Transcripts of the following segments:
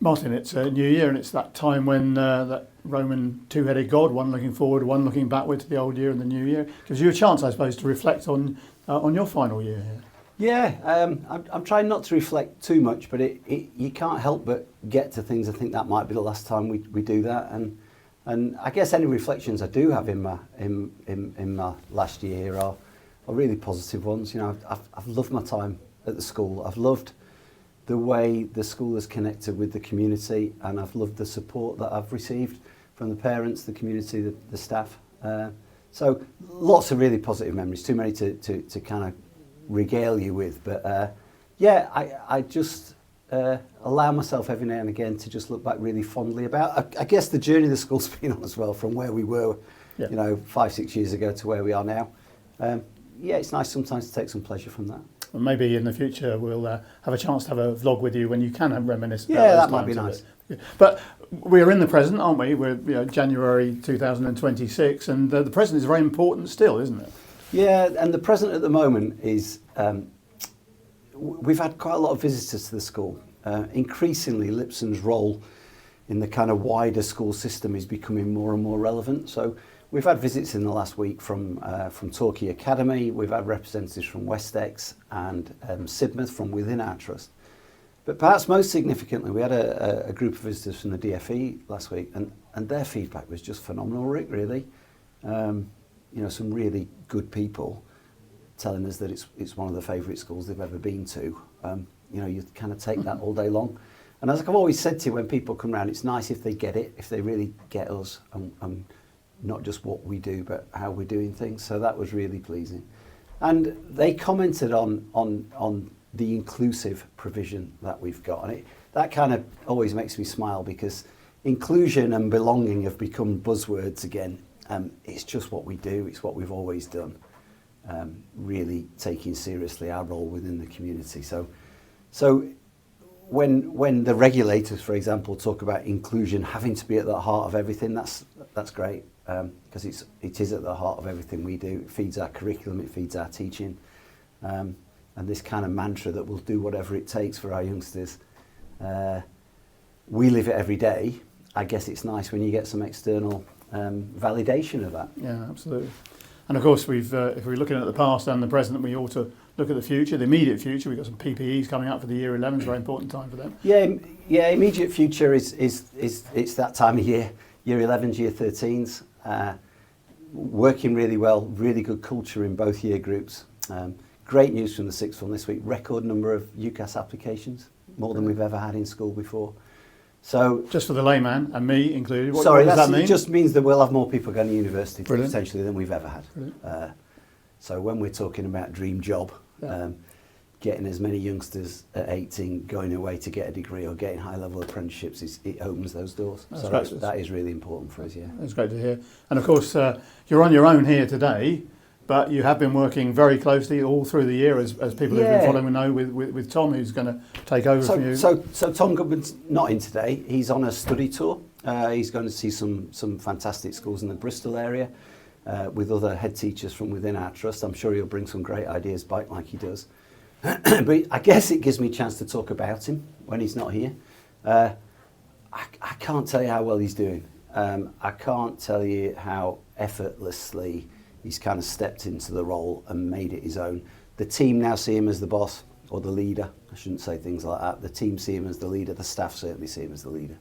Martin, it's a new year and it's that time when that Roman two-headed god, one looking forward, one looking backward to the old year and the new year, gives you a chance, I suppose, to reflect on your final year here. Yeah, I'm trying not to reflect too much, but you can't help but get to things. I think that might be the last time we do that, and I guess any reflections I do have in my last year here are really positive ones. You know, I've loved my time at the school. I've loved the way the school has connected with the community, and I've loved the support that I've received from the parents, the community, the staff. So lots of really positive memories, too many to kind of regale you with. But yeah, I just allow myself every now and again to just look back really fondly about, I guess, the journey the school's been on as well, from where we were, you know, 5-6 years ago to where we are now. Yeah, it's nice sometimes to take some pleasure from that. Well, maybe in the future we'll have a chance to have a vlog with you when you can reminisce about yeah, those that might be times nice. But we're in the present, aren't we? We're January 2026, and the present is very important still, isn't it? Yeah, and the present at the moment is we've had quite a lot of visitors to the school. Increasingly, Lipson's role in the kind of wider school system is becoming more and more relevant. So we've had visits in the last week from Torquay Academy. We've had representatives from Westex and Sidmouth from within our trust. But perhaps most significantly, we had a group of visitors from the DFE last week, and their feedback was just phenomenal, Rick, really. You know, some really good people telling us that it's one of the favourite schools they've ever been to. You know, you kind of take that all day long. And as I've always said to you, when people come round, it's nice if they get it, if they really get us, and not just what we do, but how we're doing things. So that was really pleasing. And they commented on the inclusive provision that we've got. And that kind of always makes me smile, because inclusion and belonging have become buzzwords again. It's just what we do. It's what we've always done. Really taking seriously our role within the community. So when the regulators, for example, talk about inclusion having to be at the heart of everything, that's great, because it is at the heart of everything we do. It feeds our curriculum, it feeds our teaching, and this kind of mantra that we'll do whatever it takes for our youngsters. We live it every day. I guess it's nice when you get some external validation of that. Yeah, absolutely. And of course, if we're looking at the past and the present, we ought to look at the future, the immediate future. We've got some PPEs coming up for the year 11. It's a very important time for them. Yeah. Immediate future is it's that time of year. Year 11s, year 13s, working really well. Really good culture in both year groups. Great news from the sixth form this week. Record number of UCAS applications, more than we've ever had in school before. So, just for the layman and me included, what sorry, does that mean? It just means that we'll have more people going to university potentially than we've ever had. So when we're talking about dream job, getting as many youngsters at 18 going away to get a degree or getting high-level apprenticeships, it opens those doors. That is really important for us, yeah. That's great to hear. And of course, you're on your own here today, but you have been working very closely all through the year, as people who've been following know, with Tom, who's going to take over from you. So Tom Goodman's not in today. He's on a study tour. He's going to see some fantastic schools in the Bristol area with other head teachers from within our trust. I'm sure he'll bring some great ideas back like he does. But I guess it gives me a chance to talk about him when he's not here. I can't tell you how well he's doing. I can't tell you how effortlessly he's kind of stepped into the role and made it his own. The team now see him as the boss or the leader. I shouldn't say things like that. The team see him as the leader. The staff certainly see him as the leader,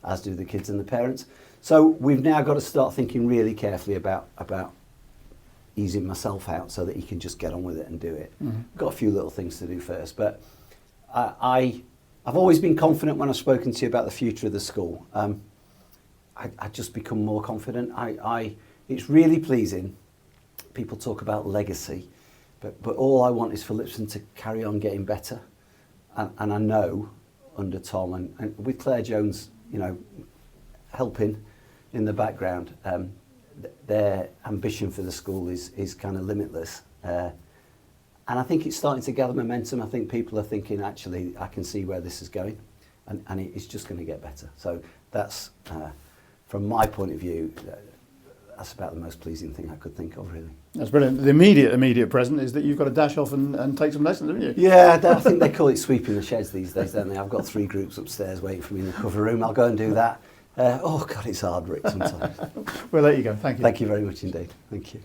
as do the kids and the parents. So we've now got to start thinking really carefully about easing myself out so that he can just get on with it and do it. Mm-hmm. Got a few little things to do first, but I've always been confident when I've spoken to you about the future of the school. I just become more confident. It's really pleasing. People talk about legacy, but all I want is for Lipson to carry on getting better. And I know under Tom and with Claire Jones, you know, helping in the background, their ambition for the school is kind of limitless. And I think it's starting to gather momentum. I think people are thinking, actually, I can see where this is going, and it's just going to get better. So that's, from my point of view, that's about the most pleasing thing I could think of, really. That's brilliant. The immediate present is that you've got to dash off and take some lessons, haven't you? Yeah, I think they call it sweeping the sheds these days, don't they? I've got 3 groups upstairs waiting for me in the cover room. I'll go and do that. Oh God, it's hard, Rick, sometimes. We'll let you go. Thank you. Thank you very much indeed. Thank you.